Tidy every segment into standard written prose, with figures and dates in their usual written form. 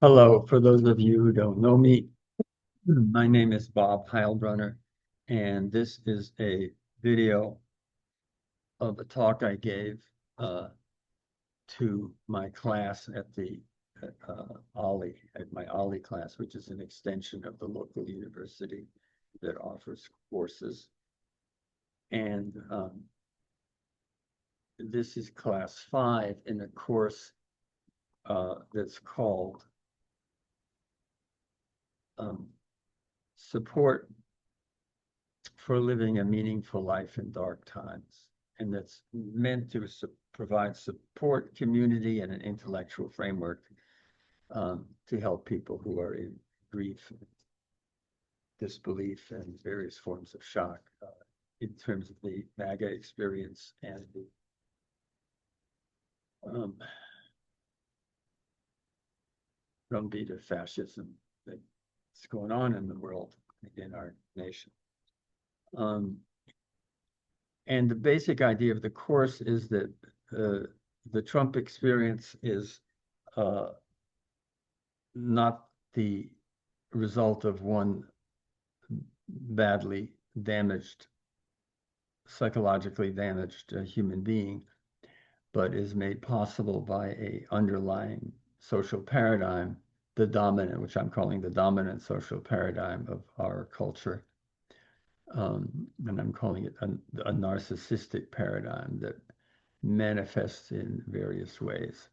Hello, for those of you who don't know me, my name is Bob Heilbrunner, and this is a video of a talk I gave to my class at the at my Ollie class, which is an extension of the local university that offers courses. And this is class 5 in a course that's called Support for Living a Meaningful Life in Dark Times. And that's meant to provide support, community, and an intellectual framework to help people who are in grief, disbelief, and various forms of shock in terms of the MAGA experience and the drumbeat of fascism that's going on in the world, in our nation. And the basic idea of the course is that the Trump experience is not the result of one badly damaged, psychologically damaged human being, but is made possible by an underlying social paradigm, the dominant, which I'm calling the dominant social paradigm of our culture. And I'm calling it a narcissistic paradigm that manifests in various ways,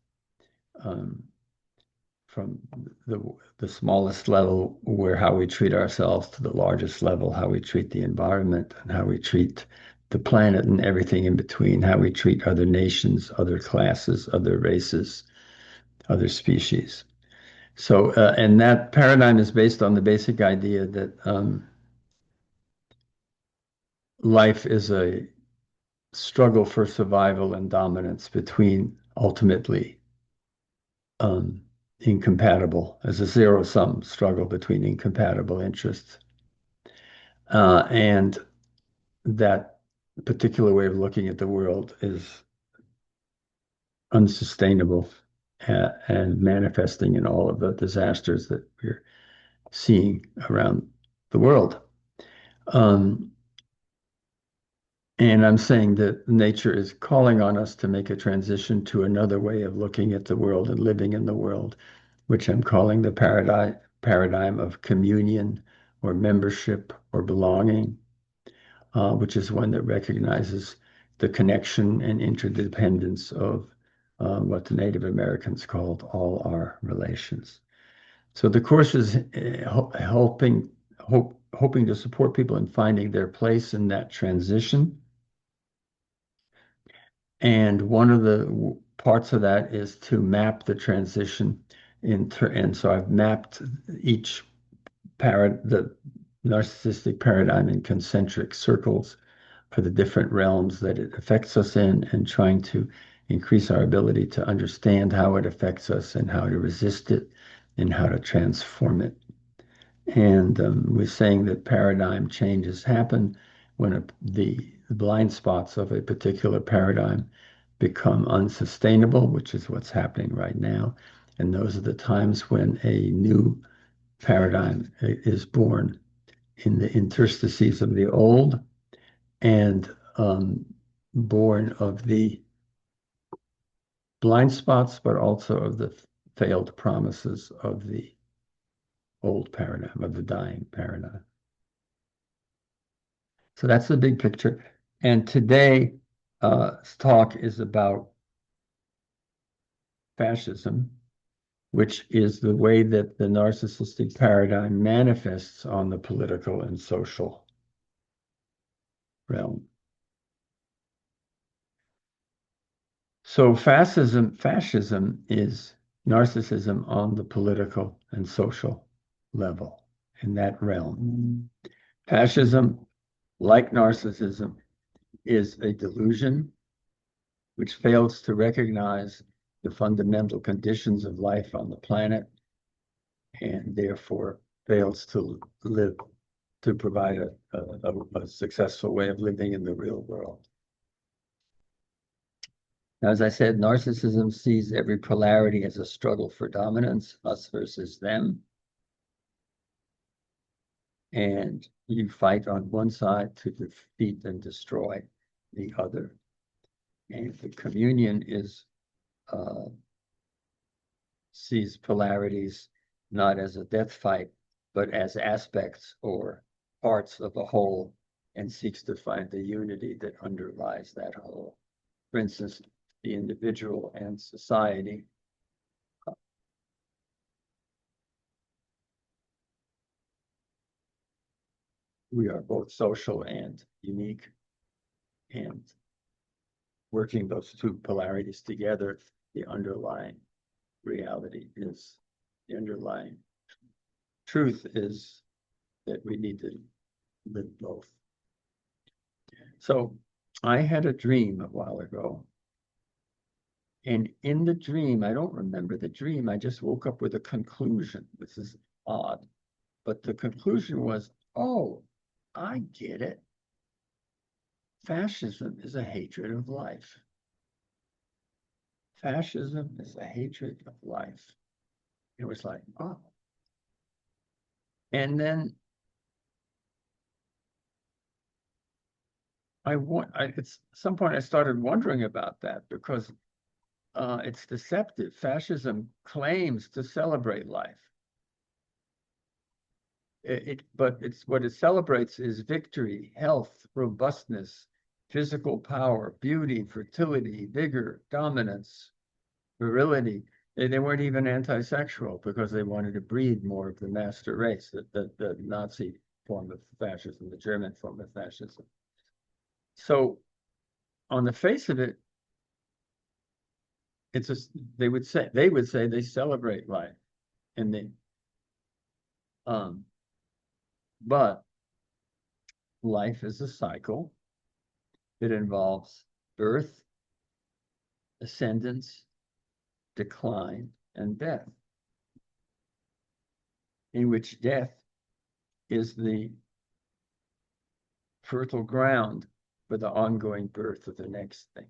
from the smallest level, where how we treat ourselves, to the largest level, how we treat the environment and how we treat the planet and everything in between, how we treat other nations, other classes, other races, other species. So, and that paradigm is based on the basic idea that life is a struggle for survival and dominance between ultimately incompatible, as a zero-sum struggle between incompatible interests. And that particular way of looking at the world is unsustainable and manifesting in all of the disasters that we're seeing around the world. And I'm saying that nature is calling on us to make a transition to another way of looking at the world and living in the world, which I'm calling the paradigm of communion or membership or belonging, which is one that recognizes the connection and interdependence of what the Native Americans called all our relations. So the course is hoping to support people in finding their place in that transition. And one of the parts of that is to map the transition and so I've mapped each the narcissistic paradigm in concentric circles for the different realms that it affects us in, and trying to increase our ability to understand how it affects us and how to resist it and how to transform it. And we're saying that paradigm changes happen when the blind spots of a particular paradigm become unsustainable, which is what's happening right now. And those are the times when a new paradigm is born in the interstices of the old, and born of the blind spots, but also of the failed promises of the old paradigm, of the dying paradigm. So that's the big picture. And today's talk is about fascism, which is the way that the narcissistic paradigm manifests on the political and social realm. So fascism is narcissism on the political and social level, in that realm. Fascism, like narcissism, is a delusion which fails to recognize the fundamental conditions of life on the planet, and therefore fails to provide a successful way of living in the real world. Now, as I said, narcissism sees every polarity as a struggle for dominance, us versus them. And you fight on one side to defeat and destroy the other. And the communion sees polarities not as a death fight, but as aspects or parts of a whole, and seeks to find the unity that underlies that whole. For instance, the individual and society. We are both social and unique, and working those two polarities together, the underlying reality is, the underlying truth is that we need to live both. So I had a dream a while ago. And in the dream, I don't remember the dream. I just woke up with a conclusion. This is odd. But the conclusion was, oh, I get it. Fascism is a hatred of life. Fascism is a hatred of life. It was like, oh. And then at some point I started wondering about that, because it's deceptive. Fascism claims to celebrate life. But what it celebrates is victory, health, robustness, physical power, beauty, fertility, vigor, dominance, virility. They weren't even anti-sexual because they wanted to breed more of the master race, the Nazi form of fascism, the German form of fascism. So on the face of it, they would say they celebrate life, and but life is a cycle. It involves birth, ascendance, decline, and death, in which death is the fertile ground for the ongoing birth of the next thing.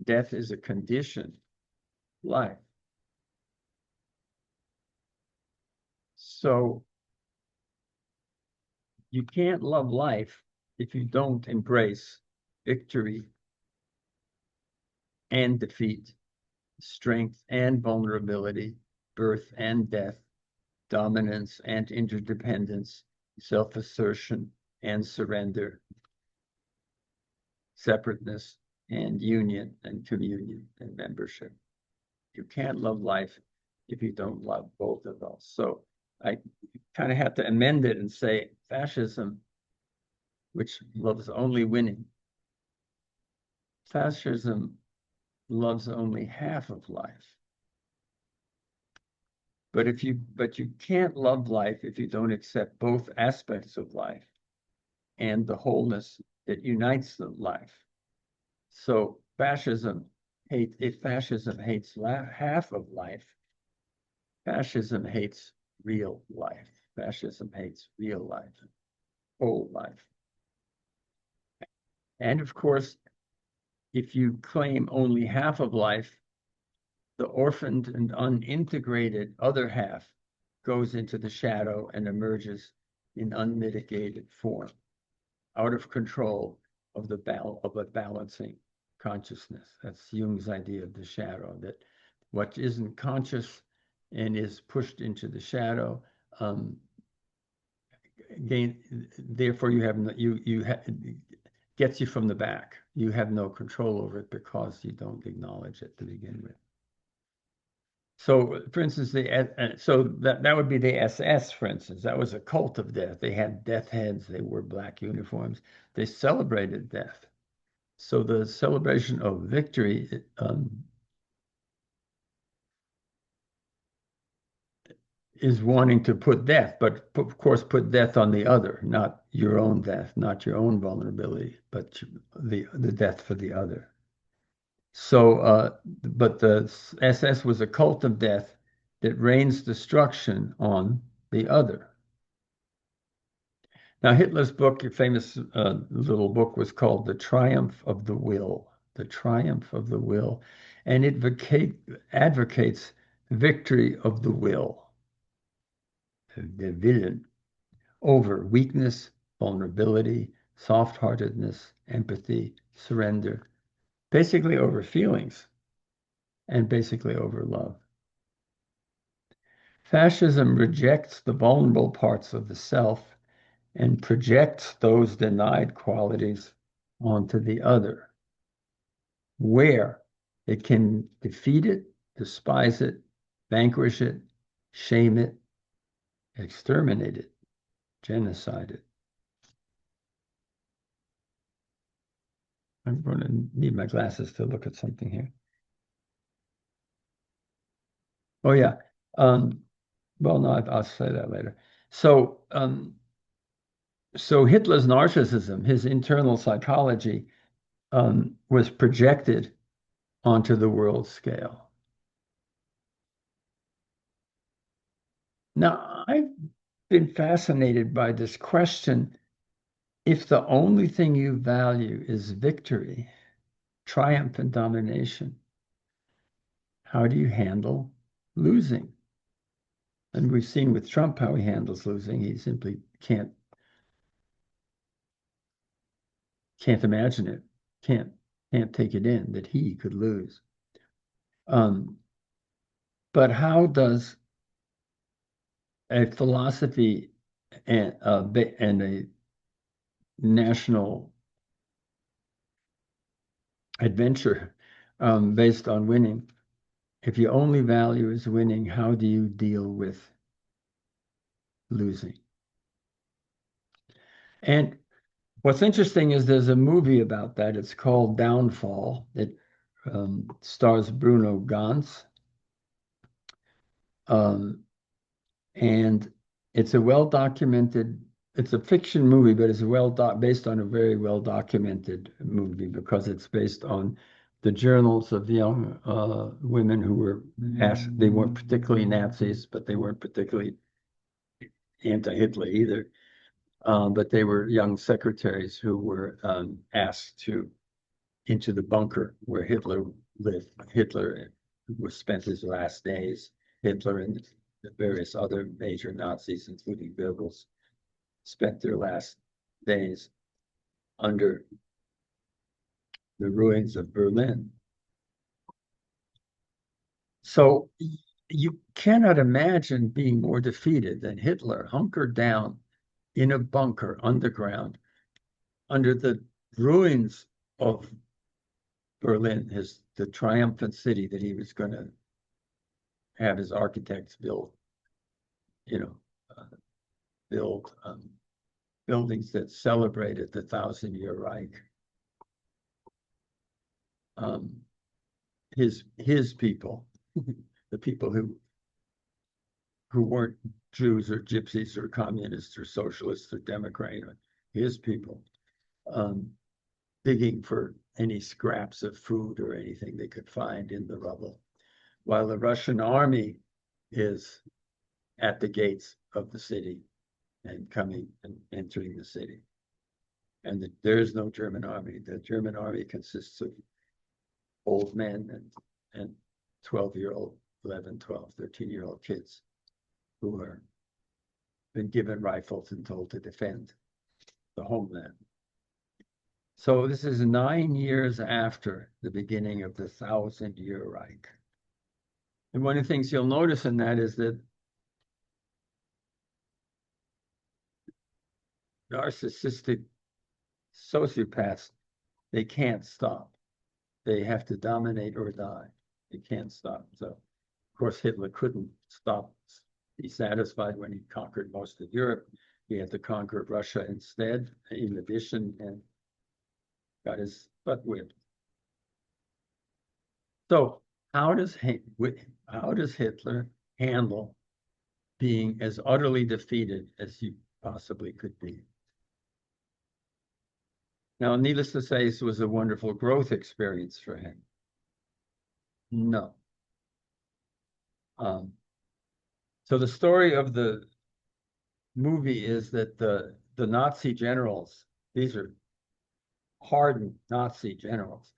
Death is a conditioned life. So you can't love life if you don't embrace victory and defeat, strength and vulnerability, birth and death, dominance and interdependence, self-assertion and surrender, separateness and union and communion and membership. You can't love life if you don't love both of those. So I kind of have to amend it and say fascism, which loves only winning. Fascism loves only half of life. But you can't love life if you don't accept both aspects of life and the wholeness that unites the life. So if fascism hates half of life, fascism hates real life. Fascism hates real life, whole life. And of course, if you claim only half of life, the orphaned and unintegrated other half goes into the shadow and emerges in unmitigated form, out of control of a balancing consciousness. That's Jung's idea of the shadow, that what isn't conscious and is pushed into the shadow, therefore gets you from the back. You have no control over it because you don't acknowledge it to begin with. So, for instance, that would be the SS, for instance. That was a cult of death. They had death heads. They wore black uniforms. They celebrated death. So the celebration of victory is wanting to put death, but of course put death on the other, not your own death, not your own vulnerability, but the death for the other. So, but the SS was a cult of death that rains destruction on the other. Now, Hitler's book, a famous little book, was called The Triumph of the Will. the triumph of the will, and it advocates victory of the will, the Willen, over weakness, vulnerability, soft-heartedness, empathy, surrender, basically over feelings and basically over love. Fascism rejects the vulnerable parts of the self and projects those denied qualities onto the other, where it can defeat it, despise it, vanquish it, shame it, exterminate it, genocide it. I'm going to need my glasses to look at something here. Oh, yeah. Well, no, I'll say that later. So, so Hitler's narcissism, his internal psychology, was projected onto the world scale. Now, I've been fascinated by this question. If the only thing you value is victory, triumph, and domination, how do you handle losing? And we've seen with Trump how he handles losing. He simply can't imagine it, can't take it in that he could lose. But how does a philosophy and a national adventure based on winning, if your only value is winning, how do you deal with losing? And what's interesting is there's a movie about that. It's called Downfall. It stars Bruno Ganz. And it's a well-documented, it's a fiction movie, but it's based on a very well-documented movie because it's based on the journals of young women who were asked, they weren't particularly Nazis, but they weren't particularly anti-Hitler either. But they were young secretaries who were asked into the bunker where Hitler lived. Hitler spent his last days. Hitler and the various other major Nazis, including Goebbels, spent their last days under the ruins of Berlin. So you cannot imagine being more defeated than Hitler, hunkered down in a bunker underground under the ruins of Berlin, the triumphant city that he was going to have his architects build, build buildings that celebrated the 1,000-year Reich. His people, the people who weren't Jews or gypsies or communists or socialists or Democrats, his people, digging for any scraps of food or anything they could find in the rubble, while the Russian army is at the gates of the city and coming and entering the city. And there is no German army. The German army consists of old men and 12-year-old, 11, 12, 13-year-old kids who are been given rifles and told to defend the homeland. So this is 9 years after the beginning of the 1,000-year Reich. And one of the things you'll notice in that is that narcissistic sociopaths, they can't stop. They have to dominate or die. They can't stop. So, of course, Hitler couldn't be satisfied when he conquered most of Europe. He had to conquer Russia instead, in addition, and got his butt whipped. So how does Hitler handle being as utterly defeated as he possibly could be? Now, needless to say, this was a wonderful growth experience for him. No. So the story of the movie is that the Nazi generals, these are hardened Nazi generals,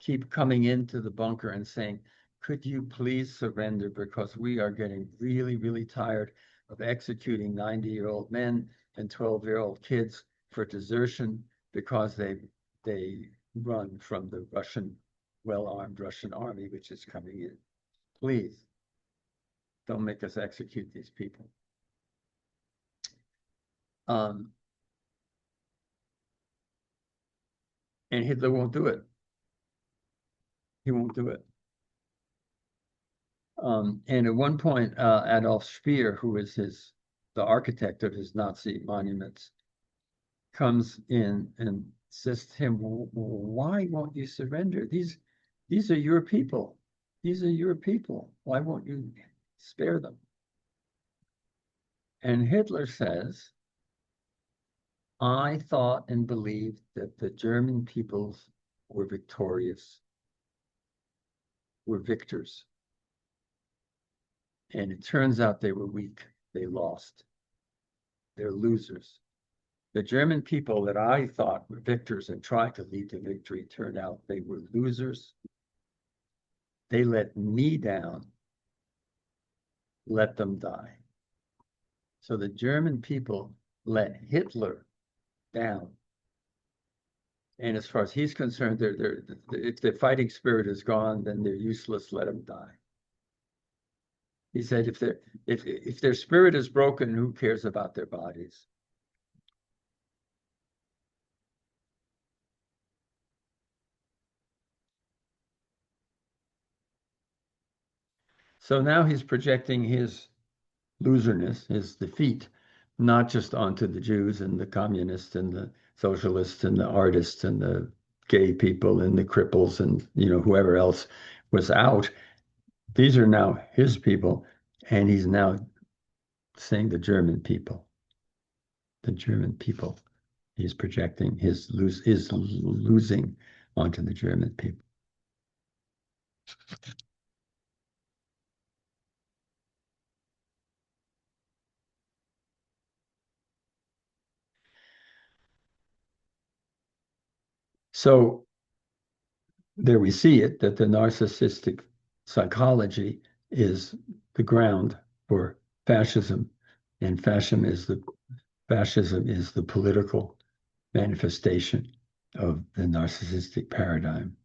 keep coming into the bunker and saying, could you please surrender, because we are getting really, really tired of executing 90-year-old men and 12-year-old kids for desertion because they run from the Russian, well-armed Russian army, which is coming in. Please, don't make us execute these people. And Hitler won't do it. He won't do it. And at one point, Adolf Speer, who is the architect of his Nazi monuments, comes in and says to him, why won't you surrender? These are your people. These are your people. Why won't you spare them? And Hitler says, I thought and believed that the German peoples were victorious, were victors. And it turns out they were weak. They lost. They're losers. The German people that I thought were victors and tried to lead to victory turned out they were losers. They let me down. Let them die. So the German people let Hitler down. And as far as he's concerned, if the fighting spirit is gone, then they're useless. Let them die. He said, if their spirit is broken, who cares about their bodies? So now he's projecting his loserness, his defeat, not just onto the Jews and the communists and the socialists and the artists and the gay people and the cripples and whoever else was out. These are now his people, and he's now saying the German people. The German people. He's projecting his losing onto the German people. So there we see it, that the narcissistic psychology is the ground for fascism, and fascism is the political manifestation of the narcissistic paradigm.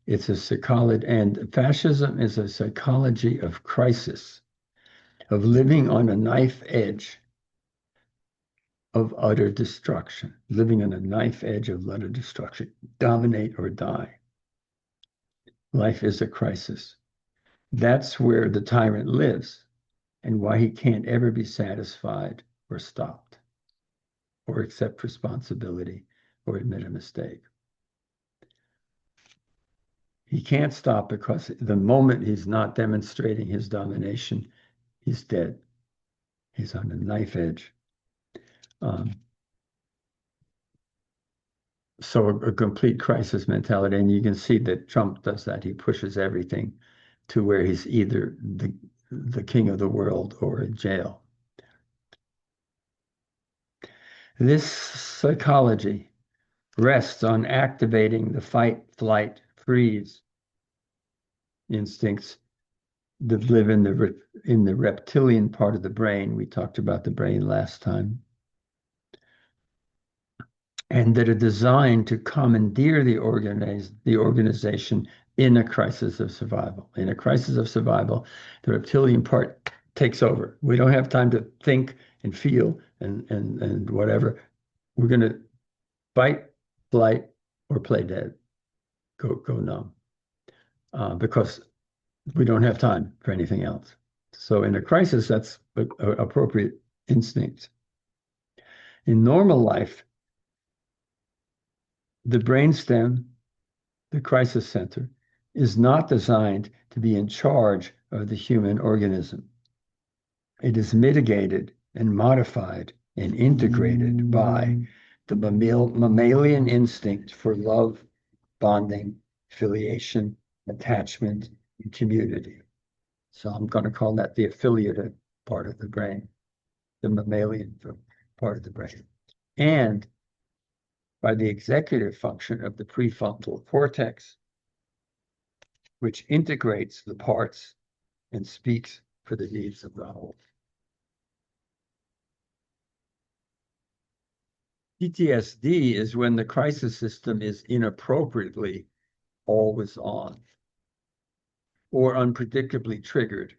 It's a psychology, and fascism is a psychology of crisis, of living on a knife edge of utter destruction, living on a knife edge of utter destruction, dominate or die. Life is a crisis. That's where the tyrant lives, and why he can't ever be satisfied or stopped, or accept responsibility, or admit a mistake. He can't stop because the moment he's not demonstrating his domination, he's dead. He's on a knife edge. So a complete crisis mentality, and you can see that Trump does that. He pushes everything to where he's either the king of the world or in jail. This psychology rests on activating the fight, flight, freeze instincts that live in the reptilian part of the brain. We talked about the brain last time. And that are designed to commandeer the organization in a crisis of survival. In a crisis of survival, the reptilian part takes over. We don't have time to think and feel and whatever. We're going to fight, flight, or play dead. Go numb. Because we don't have time for anything else. So in a crisis, that's an appropriate instinct. In normal life, the brainstem, the crisis center, is not designed to be in charge of the human organism. It is mitigated and modified and integrated by the mammalian instinct for love, bonding, affiliation, attachment, and community. So I'm going to call that the affiliative part of the brain, the mammalian part of the brain. And by the executive function of the prefrontal cortex which integrates the parts and speaks for the needs of the whole. PTSD is when the crisis system is inappropriately always on or unpredictably triggered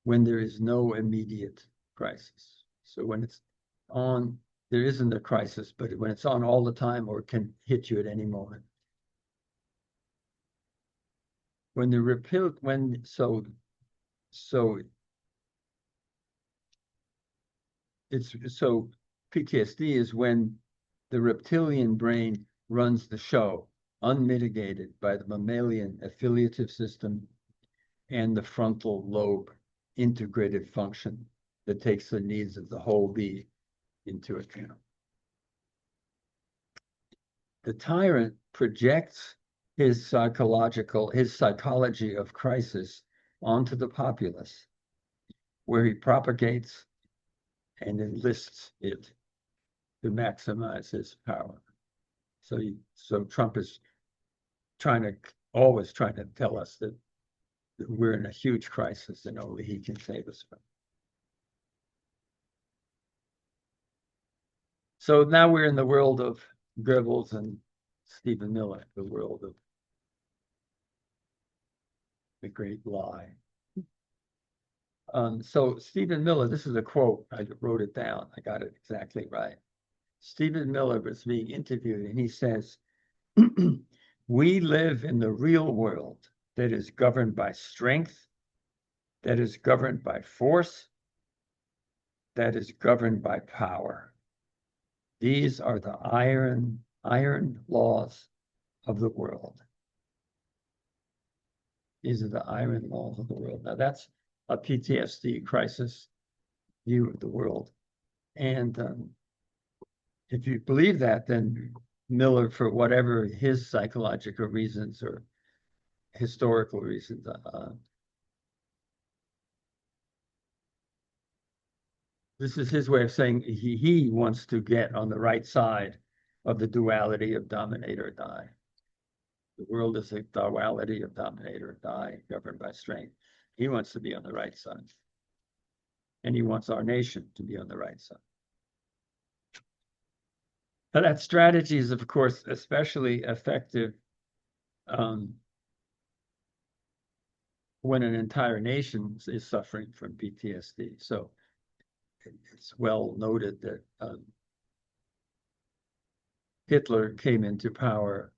when there is no immediate crisis. So when it's on, there isn't a crisis, but when it's on all the time or can hit you at any moment. When the so PTSD is when the reptilian brain runs the show, unmitigated by the mammalian affiliative system and the frontal lobe integrated function that takes the needs of the whole being into account. The tyrant projects his psychology of crisis onto the populace, where he propagates and enlists it to maximize his power. So Trump is always trying to tell us that we're in a huge crisis and only he can save us from it. So now we're in the world of Goebbels and Stephen Miller, the world of the great lie. So Stephen Miller, this is a quote, I wrote it down, I got it exactly right. Stephen Miller was being interviewed and he says, we live in the real world that is governed by strength, that is governed by force, that is governed by power. These are the iron laws of the world. These are the iron laws of the world. Now that's a PTSD crisis view of the world. And if you believe that, then Miller, for whatever his psychological reasons or historical reasons, this is his way of saying he wants to get on the right side of the duality of dominate or die. The world is a duality of dominate or die, governed by strength. He wants to be on the right side. And he wants our nation to be on the right side. Now, that strategy is, of course, especially effective when an entire nation is suffering from PTSD. So it's well noted that Hitler came into power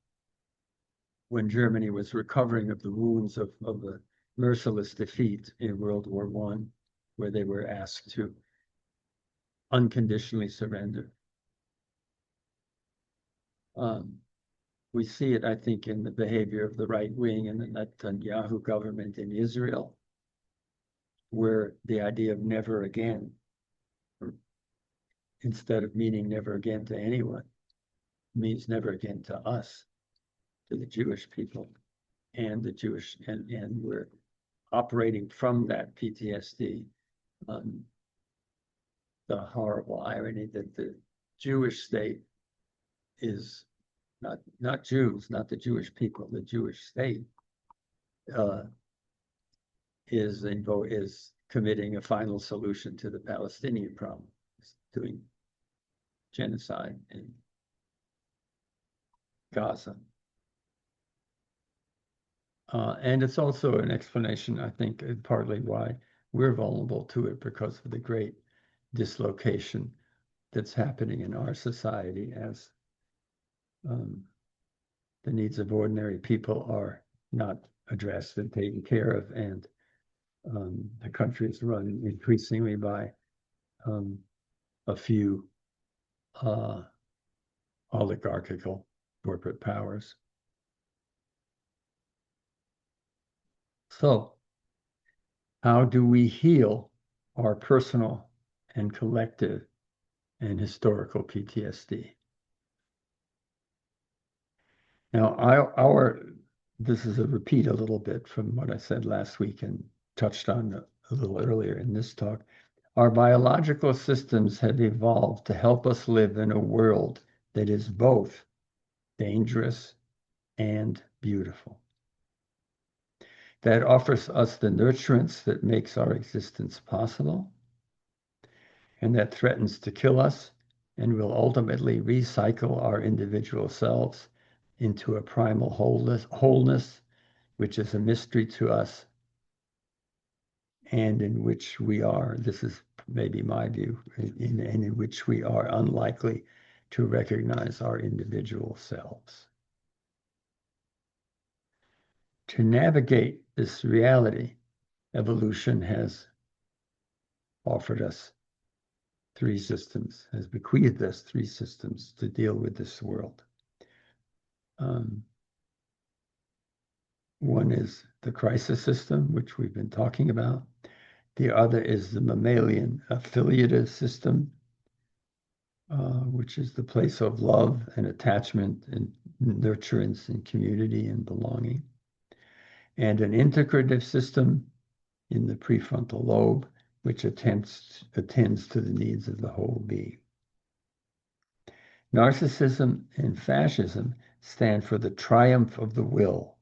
when Germany was recovering of the wounds of the merciless defeat in World War I, where they were asked to unconditionally surrender. We see it, I think, in the behavior of the right wing and the Netanyahu government in Israel, where the idea of never again, instead of meaning never again to anyone, means never again to us, to the Jewish people and the Jewish, and we're operating from that PTSD. The horrible irony that the Jewish state is not Jews, not the Jewish people. The Jewish state is committing a final solution to the Palestinian problem, doing genocide in Gaza. And it's also an explanation, I think, partly why we're vulnerable to it, because of the great dislocation that's happening in our society as the needs of ordinary people are not addressed and taken care of, and the country is run increasingly by a few oligarchical corporate powers. So, how do we heal our personal and collective and historical PTSD? Now, this is a repeat a little bit from what I said last week and touched on a little earlier in this talk. Our biological systems have evolved to help us live in a world that is both dangerous and beautiful. that offers us the nurturance that makes our existence possible, and that threatens to kill us and will ultimately recycle our individual selves into a primal wholeness, which is a mystery to us and in which we are, this is maybe my view, in which we are unlikely to recognize our individual selves. To navigate this reality, evolution has offered us three systems, has bequeathed us three systems to deal with this world. One is the crisis system, which we've been talking about. The other is the mammalian affiliative system, which is the place of love and attachment and nurturance and community and belonging. And an integrative system in the prefrontal lobe, which attends to the needs of the whole being. Narcissism and fascism stand for the triumph of the will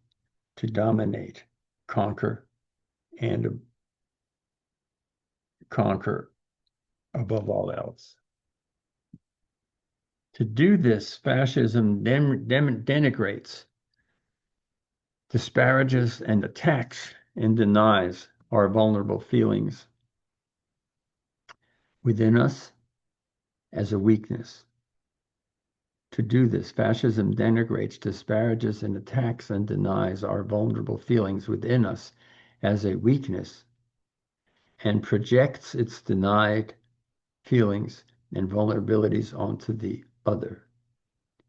to dominate, conquer, and conquer above all else. To do this, fascism denigrates, disparages, and attacks and denies our vulnerable feelings within us as a weakness. To do this, fascism denigrates, disparages, and attacks and denies our vulnerable feelings within us as a weakness and projects its denied feelings and vulnerabilities onto the other,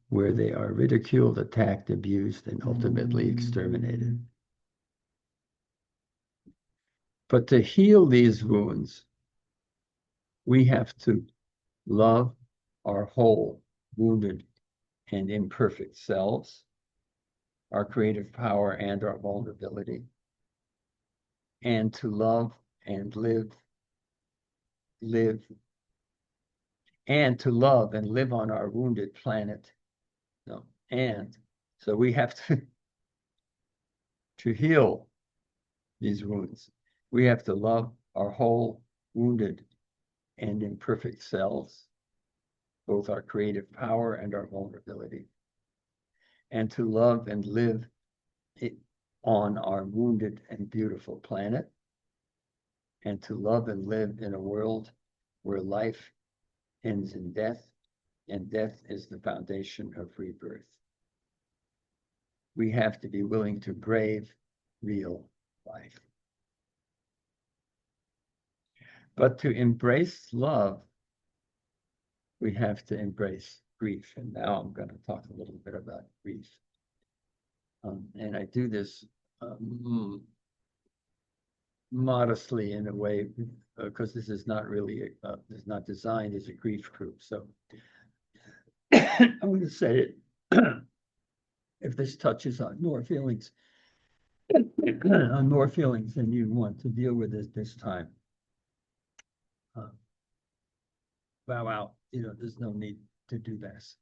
where they are ridiculed, attacked, abused, and ultimately exterminated. But to heal these wounds, we have to love our whole, wounded, and imperfect selves, our creative power and our vulnerability, and to love and live on our wounded planet. No, and so we have to heal these wounds. We have to love our whole, wounded, and imperfect selves, both our creative power and our vulnerability, and to love and live on our wounded and beautiful planet, and to love and live in a world where life ends in death, and death is the foundation of rebirth. We have to be willing to brave real life. But to embrace love, we have to embrace grief. And now I'm going to talk a little bit about grief. And I do this modestly in a way, because this is not really, this is not designed as a grief group. So I'm going to say it. If this touches on more feelings, than you want to deal with it this time, bow out. There's no need to do this.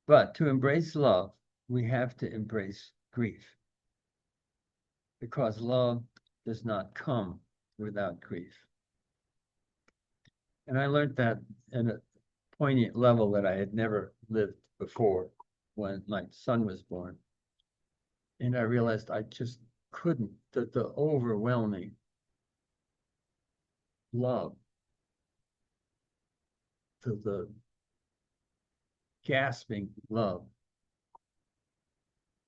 But to embrace love, we have to embrace grief, because love does not come without grief. And I learned that at a poignant level that I had never lived before when my son was born. And I realized I just couldn't, the overwhelming love, the gasping love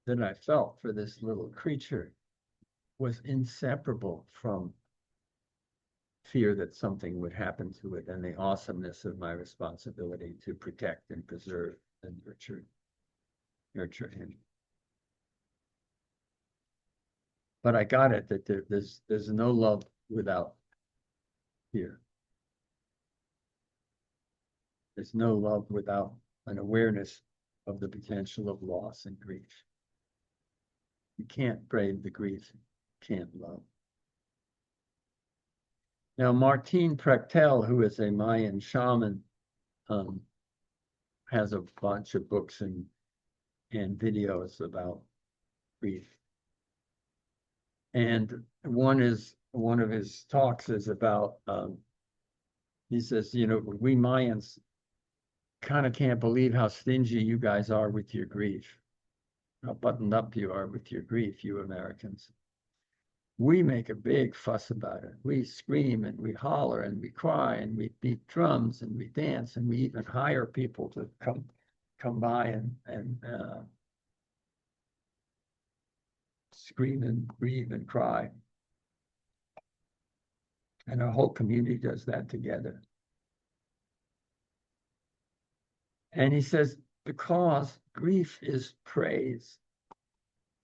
that I felt for this little creature was inseparable from fear that something would happen to it and the awesomeness of my responsibility to protect and preserve and nurture him. But I got it that there's no love without fear. There's no love without an awareness of the potential of loss and grief. You can't brave the grief, you can't love. Now, Martín Prechtel, who is a Mayan shaman, has a bunch of books and videos about grief. And one of his talks is about, he says, we Mayans kind of can't believe how stingy you guys are with your grief, how buttoned up you are with your grief, you Americans. We make a big fuss about it. We scream and we holler and we cry and we beat drums and we dance and we even hire people to come by and scream and grieve and cry. And our whole community does that together. And he says, because grief is praise.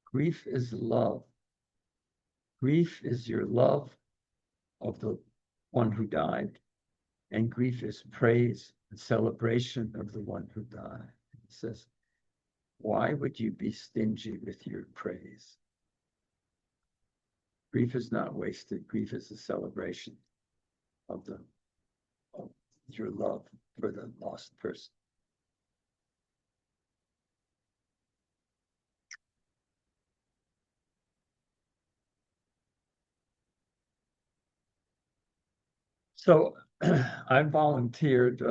Grief is love. Grief is your love of the one who died. And grief is praise and celebration of the one who died. He says, why would you be stingy with your praise? Grief is not wasted. Grief is a celebration of your love for the lost person. So I volunteered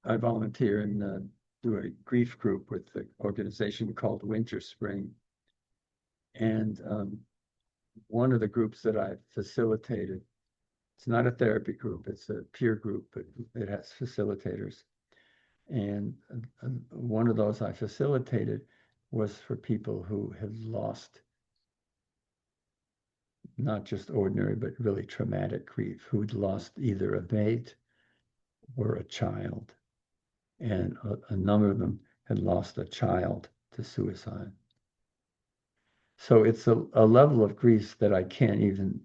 I volunteer and do a grief group with the organization called Winter Spring. And one of the groups that I facilitated, it's not a therapy group, it's a peer group, but it has facilitators. And one of those I facilitated was for people who had lost not just ordinary, but really traumatic grief, who'd lost either a mate or a child. And a number of them had lost a child to suicide. So it's a level of grief that I can't even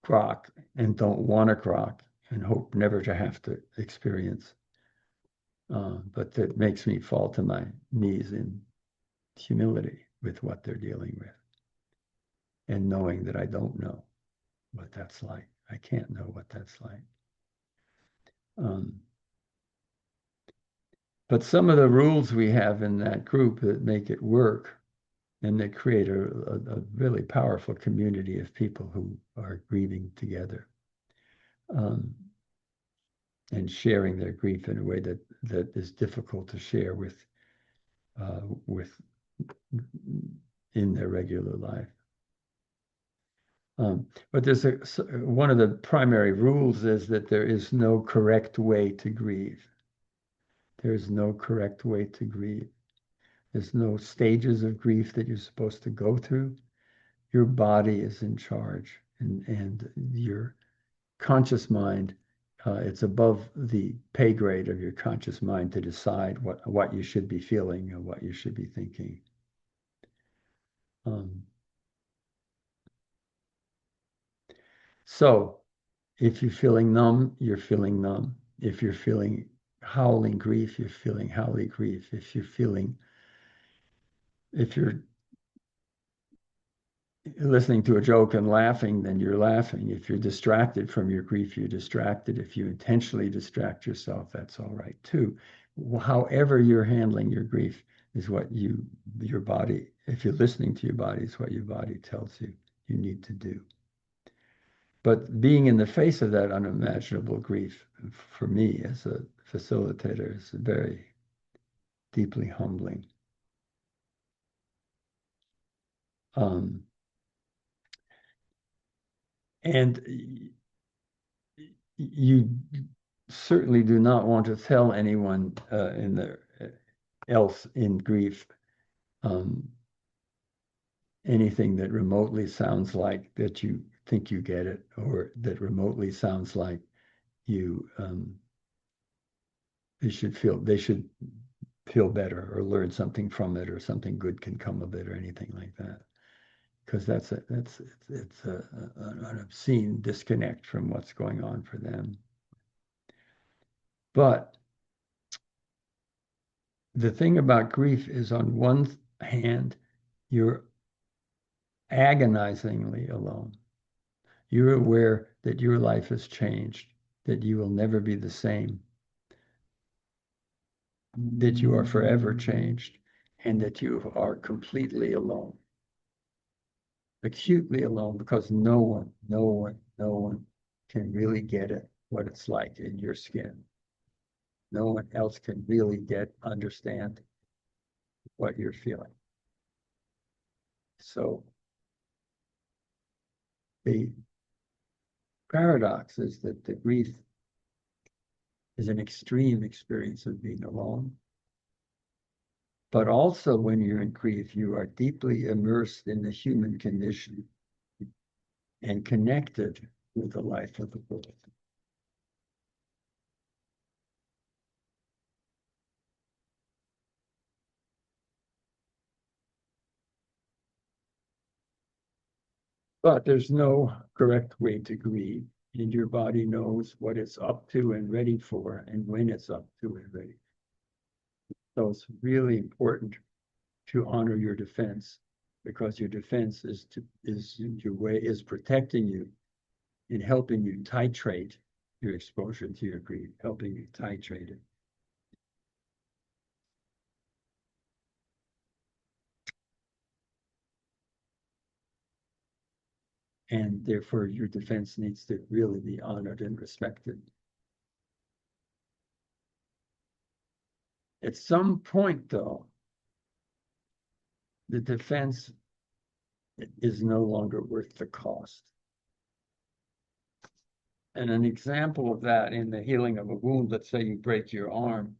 grok and don't want to grok and hope never to have to experience. But that makes me fall to my knees in humility with what they're dealing with. And knowing that I don't know what that's like. I can't know what that's like. But some of the rules we have in that group that make it work and that create a really powerful community of people who are grieving together and sharing their grief in a way that is difficult to share with in their regular life. But there's one of the primary rules is that there is no correct way to grieve. There is no correct way to grieve. There's no stages of grief that you're supposed to go through. Your body is in charge, and your conscious mind, it's above the pay grade of your conscious mind to decide what you should be feeling and what you should be thinking. So if you're feeling numb, you're feeling numb. If you're feeling howling grief, you're feeling howling grief. If you're listening to a joke and laughing, then you're laughing. If you're distracted from your grief, you're distracted. If you intentionally distract yourself, that's all right too. However you're handling your grief is what your body, if you're listening to your body, is what your body tells you need to do. But being in the face of that unimaginable grief, for me as a facilitator, is very deeply humbling. And you certainly do not want to tell anyone else in grief anything that remotely sounds like that you think you get it, or that remotely sounds like they should feel better or learn something from it, or something good can come of it, or anything like that, because it's an obscene disconnect from what's going on for them. But the thing about grief is, on one hand, you're agonizingly alone. You're aware that your life has changed, that you will never be the same, that you are forever changed. and that you are completely alone, acutely alone, because no one can really get it, what it's like in your skin. No one else can really understand what you're feeling. So the paradox is that the grief is an extreme experience of being alone. But also when you're in grief, you are deeply immersed in the human condition and connected with the life of the world. But there's no correct way to grieve, and your body knows what it's up to and ready for, and when it's up to and ready. So it's really important to honor your defense, because your defense is protecting you and helping you titrate your exposure to your grief, helping you titrate it. And therefore your defense needs to really be honored and respected. At some point, though, the defense is no longer worth the cost. And an example of that in the healing of a wound, let's say you break your arm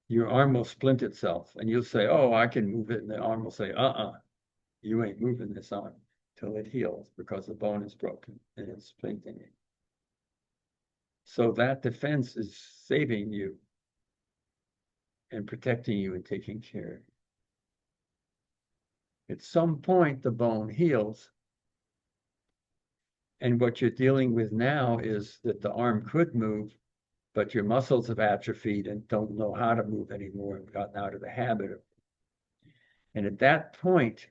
will splint itself, and you'll say, oh, I can move it, and the arm will say, you ain't moving this arm till it heals, because the bone is broken and it's splinting it. So that defense is saving you and protecting you and taking care of you. At some point, the bone heals. And what you're dealing with now is that the arm could move, but your muscles have atrophied and don't know how to move anymore and gotten out of the habit of it. And at that point,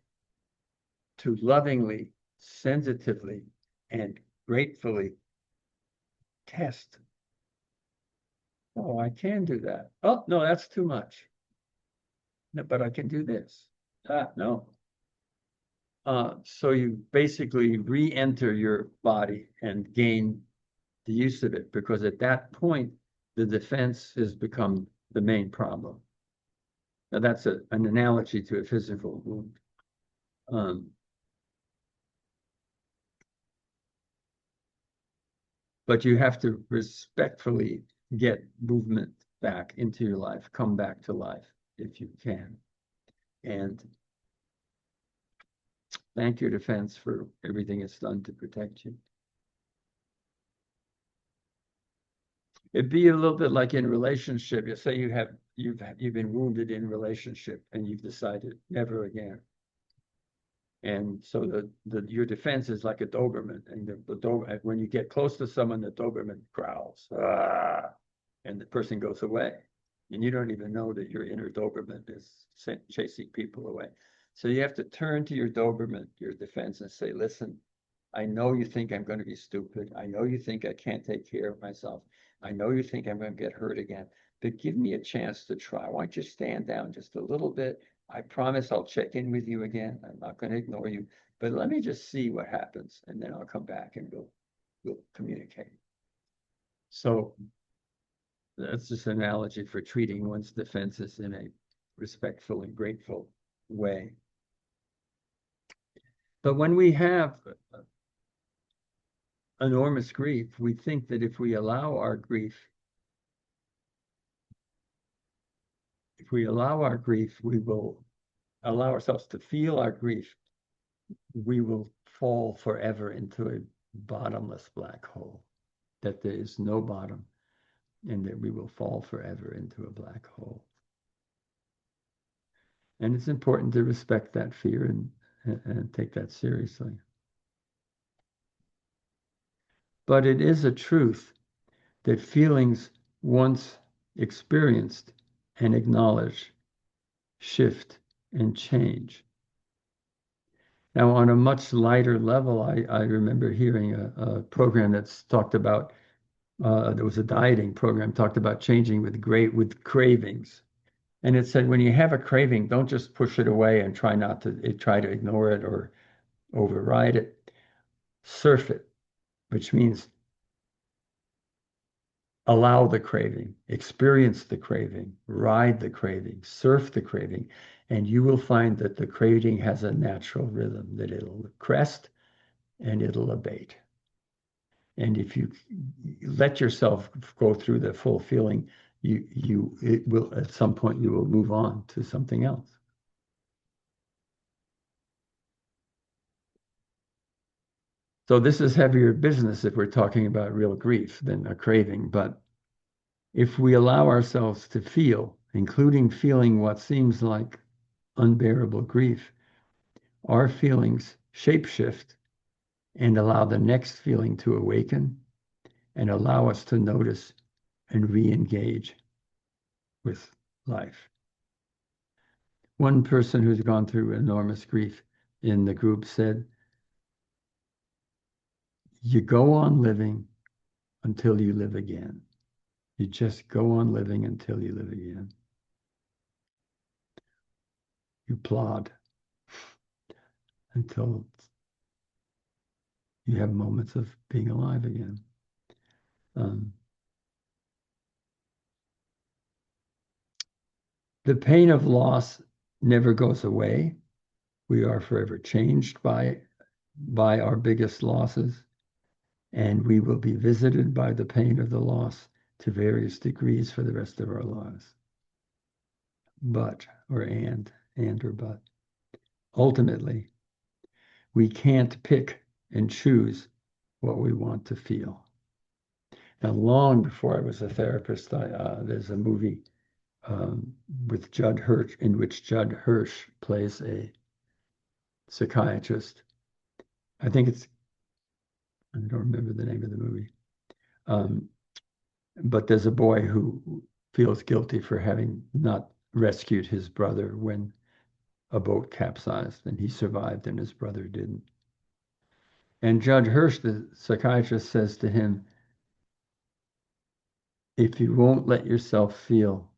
to lovingly, sensitively, and gratefully test. Oh, I can do that. Oh, no, that's too much. No, but I can do this. No. So you basically re-enter your body and gain the use of it, because at that point, the defense has become the main problem. Now, that's an analogy to a physical wound. But you have to respectfully get movement back into your life, come back to life if you can. And thank your defense for everything it's done to protect you. It'd be a little bit like in relationship. You say you've been wounded in relationship and you've decided never again. And so your defense is like a Doberman, and when you get close to someone, the Doberman growls, and the person goes away, and you don't even know that your inner Doberman is chasing people away. So you have to turn to your Doberman, your defense, and say, listen, I know you think I'm going to be stupid. I know you think I can't take care of myself. I know you think I'm going to get hurt again, but give me a chance to try. Why don't you stand down just a little bit? I promise I'll check in with you again. I'm not going to ignore you, but let me just see what happens, and then I'll come back and we'll communicate. So that's just an analogy for treating one's defenses in a respectful and grateful way. But when we have enormous grief, we think that if we allow our grief, we will allow ourselves to feel our grief, we will fall forever into a bottomless black hole, that there is no bottom, and that we will fall forever into a black hole. And it's important to respect that fear and take that seriously. But it is a truth that feelings once experienced and acknowledged shift and change. Now, on a much lighter level, I remember hearing a program that's talked about, there was a dieting program, talked about changing with cravings. And it said, when you have a craving, don't just push it away and try to ignore it or override it. Surf it, which means allow the craving, experience the craving, ride the craving, surf the craving, and you will find that the craving has a natural rhythm, that it'll crest and it'll abate. And if you let yourself go through the full feeling, it will, at some point you will move on to something else. So this is heavier business if we're talking about real grief than a craving. But if we allow ourselves to feel, including feeling what seems like unbearable grief, our feelings shapeshift and allow the next feeling to awaken and allow us to notice and re-engage with life. One person who's gone through enormous grief in the group said, you go on living until you live again. You just go on living until you live again. You plod until you have moments of being alive again. The pain of loss never goes away. We are forever changed by our biggest losses, and we will be visited by the pain of the loss to various degrees for the rest of our lives. But, or and or but, ultimately, we can't pick and choose what we want to feel. Now, long before I was a therapist, there's a movie with Judd Hirsch, in which Judd Hirsch plays a psychiatrist. I don't remember the name of the movie. But there's a boy who feels guilty for having not rescued his brother when a boat capsized, and he survived and his brother didn't. And Judd Hirsch, the psychiatrist, says to him, if you won't let yourself feel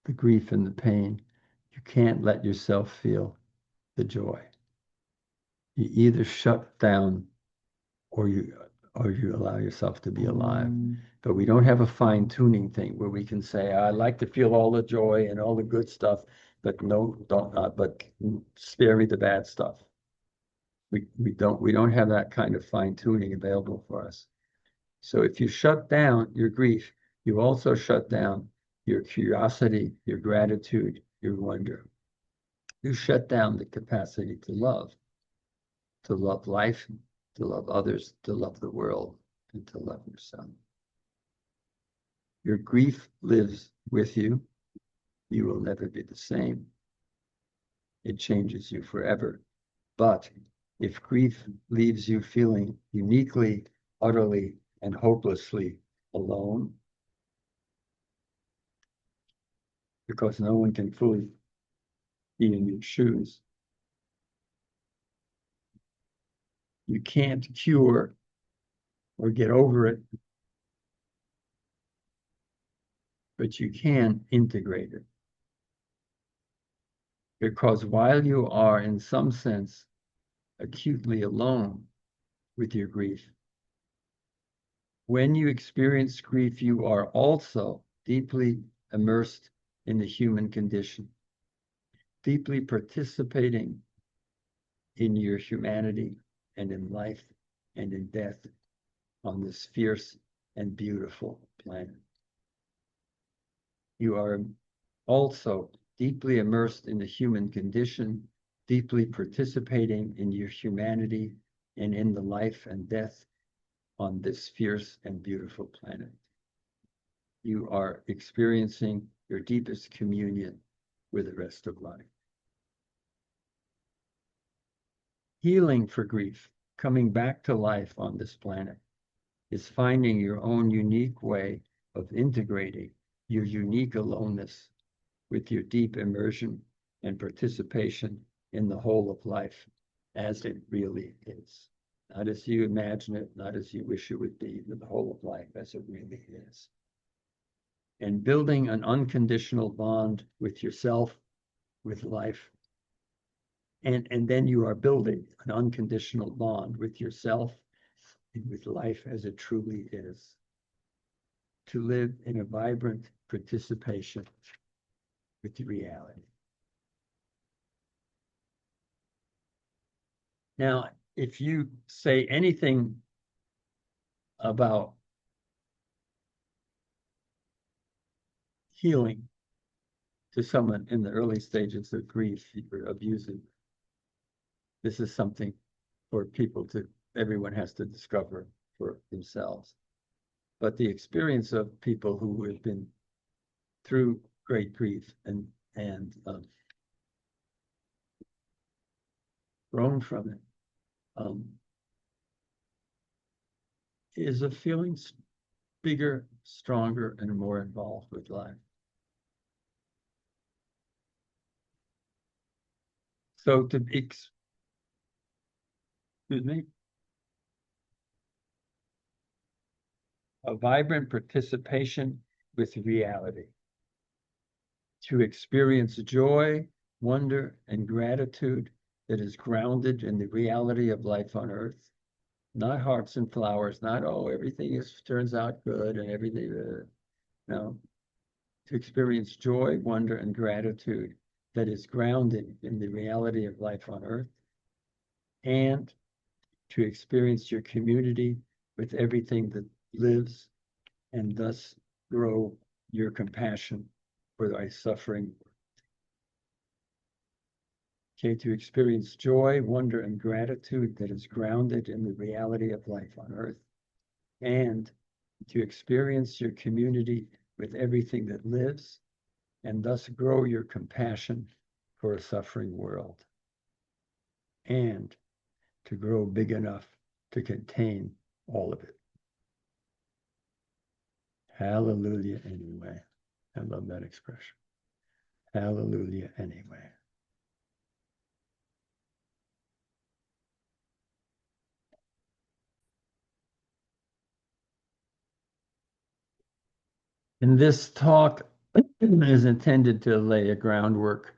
the grief and the pain, you can't let yourself feel the joy. You either shut down or you allow yourself to be alive. But we don't have a fine-tuning thing where we can say, I like to feel all the joy and all the good stuff, but no, don't not, but spare me the bad stuff. We don't have that kind of fine-tuning available for us. So if you shut down your grief, you also shut down your curiosity, your gratitude, your wonder. You shut down the capacity to love life, to love others, to love the world, and to love yourself. Your grief lives with you. You will never be the same. It changes you forever. But if grief leaves you feeling uniquely, utterly, and hopelessly alone, because no one can fully be in your shoes, you can't cure or get over it, but you can integrate it. Because while you are, in some sense, acutely alone with your grief, when you experience grief, you are also deeply immersed in the human condition, deeply participating in your humanity and in life and in death on this fierce and beautiful planet. You are also deeply immersed in the human condition, deeply participating in your humanity and in the life and death on this fierce and beautiful planet. You are experiencing your deepest communion with the rest of life. Healing for grief, coming back to life on this planet, is finding your own unique way of integrating your unique aloneness with your deep immersion and participation in the whole of life as it really is. Not as you imagine it, not as you wish it would be, but the whole of life as it really is. and building an unconditional bond with yourself, with life. And then you are building an unconditional bond with yourself and with life as it truly is. To live in a vibrant participation with reality. Now, if you say anything about healing to someone in the early stages of grief or abusing, this is something for people to, everyone has to discover for themselves. But the experience of people who have been through great grief and grown from it is a feeling bigger, stronger, and more involved with life. So to excuse me, a vibrant participation with reality. To experience joy, wonder, and gratitude that is grounded in the reality of life on earth. Not hearts and flowers, not, oh, everything turns out good and everything, no. To experience joy, wonder, and gratitude that is grounded in the reality of life on earth. And to experience your community with everything that lives and thus grow your compassion for thy suffering. Okay, to experience joy, wonder, and gratitude that is grounded in the reality of life on earth, and to experience your community with everything that lives, and thus grow your compassion for a suffering world, and to grow big enough to contain all of it. Hallelujah anyway. I love that expression. Hallelujah anyway. And this talk is intended to lay a groundwork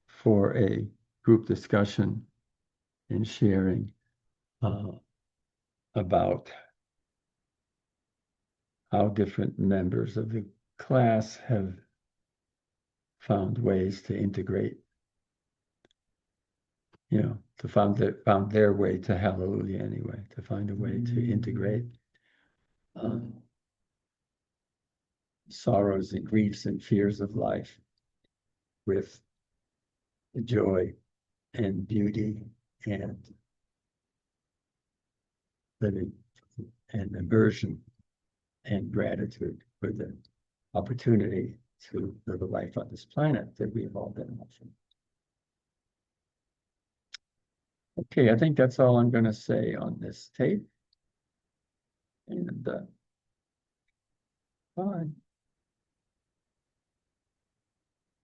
for a group discussion and sharing about how different members of the class have found ways to integrate, to found their way to hallelujah anyway, to find a way to integrate sorrows and griefs and fears of life with joy and beauty and living and immersion and gratitude for the opportunity to live a life on this planet that we have all been offered. Okay, I think that's all I'm going to say on this tape. And bye.